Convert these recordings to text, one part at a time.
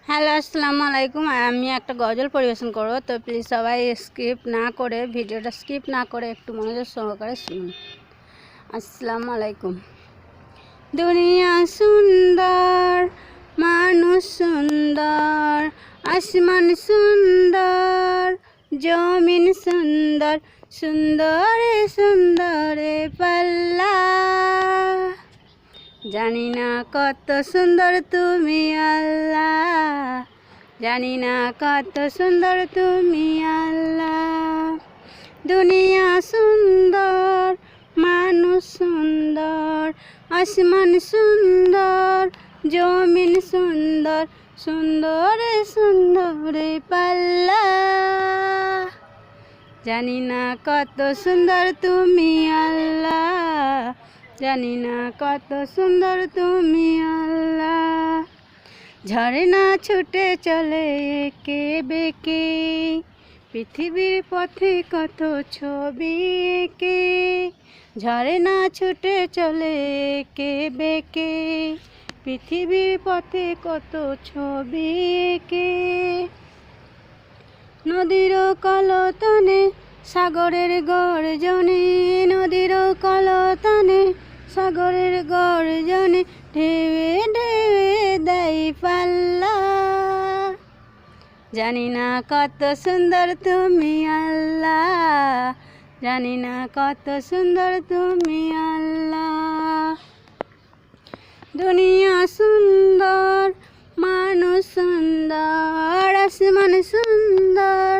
Hello, আসসালামু আলাইকুম। আমি একটা গজল পরিবেশন করব, তো প্লিজ সবাই ভিডিওটা স্কিপ না করে একটু মনোযোগ সহকারে শুনুন। আসসালামু আলাইকুম। দুনিয়া সুন্দর, মানুষ সুন্দর, আসমান সুন্দর, জমিন সুন্দর, সুন্দরে সুন্দরে পাল্লা। জানি না কত সুন্দর তুমি আল্লাহ, জানি না কত সুন্দর তুমি আল্লাহ। দুনিয়া সুন্দর, মানুষ সুন্দর, আসমান সুন্দর, জমিন সুন্দর, সুন্দরে সুন্দরে পাল্লা। জানি না কত সুন্দর তুমি আল্লাহ, জানি না কত সুন্দর তুমি আল্লাহ। ঝর্ণা ছুটে চলে একে বেঁকে, পৃথিবীর পথে কত ছবি এঁকে। ঝর্ণা ছুটে চলে একে বেঁকে, পৃথিবীর পথে কত ছবি এঁকে। নদীর কলতানে সাগরের গর্জনে, নদীর কলতানে সাগরের গর্জনে, ঢেউে ঢেউে দেয় পাল্লা। জানি না কত সুন্দর তুমি আল্লাহ, জানি না কত সুন্দর তুমি আল্লাহ। দুনিয়া সুন্দর, মানুষ সুন্দর, আসমান সুন্দর,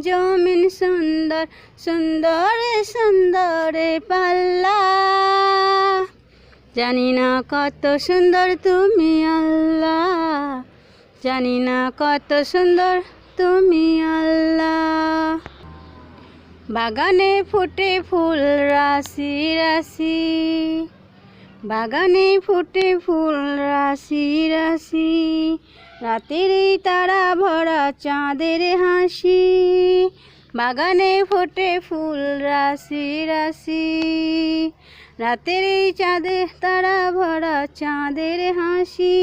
জমিন সুন্দর, সুন্দরে সুন্দরে পাল্লা। জানি না কত সুন্দর তুমি আল্লাহ, জানি না কত সুন্দর তুমি আল্লাহ। বাগানে ফুটে ফুল রাশি রাশি, বাগানে ফুটে ফুল রাশি রাশি, রাতের তারা ভরা চাঁদের হাসি। বাগানে ফোটে ফুল রাশি রাশি, রাতের চাঁদে তারা ভরা চাঁদের হাসি।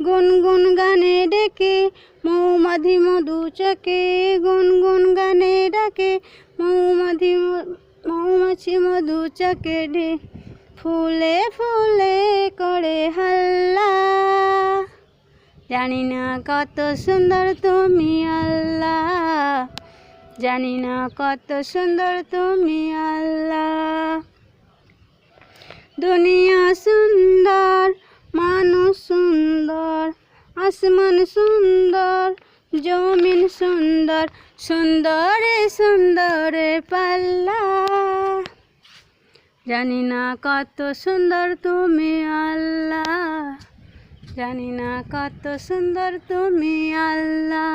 গুনগুন গানে ডেকে মৌমাছি মধু চাকে, গুনগুন গানে ডাকে মৌমাছি মধু চাকে। ফুলে ফুলে করে হাল্লা। জানি না কত সুন্দর তুমি আল্লাহ, জানি না কত সুন্দর তুমি আল্লাহ। দুনিয়া সুন্দর, মানুষ সুন্দর, আসমান সুন্দর, জমিন সুন্দর, সুন্দরে সুন্দরে পাল্লা। জানি না কত সুন্দর তুমি আল্লাহ, জানি না কত সুন্দর তুমি আল্লাহ।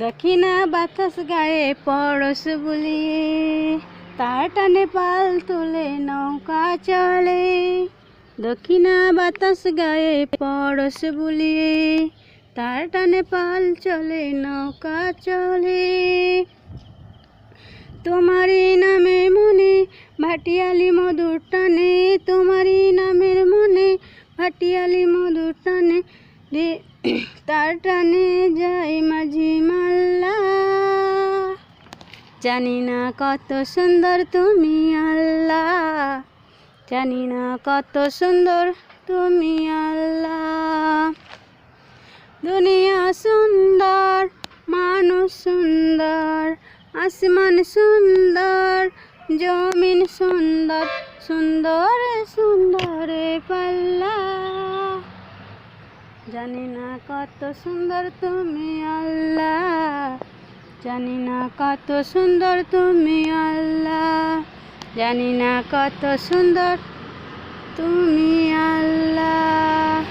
দক্ষিণা বাতাস গায়ে পরশ বুলিয়ে, তার টানে পাল তুলে নৌকা চলে। দক্ষিণা বাতাস গায়ে পরশ বুলিয়ে, তার টানে পাল চলে নৌকা চলে। তোমারই নামে মনে ভাটিয়ালি মধুর টানে, তোমারই নামের মনে ভাটিয়ালি মধুর টানে, তার টানে যাই মাঝি মাল্লা। জানি না কত সুন্দর তুমি আল্লাহ, জানি না কত সুন্দর তুমি আল্লাহ। দুনিয়া সুন্দর, মানুষ সুন্দর, আসমান সুন্দর, জমিন সুন্দর, সুন্দরে সুন্দরে পাল্লা। জানি না কত সুন্দর তুমি আল্লাহ, জানি না কত সুন্দর তুমি আল্লাহ, জানি না কত সুন্দর তুমি আল্লাহ।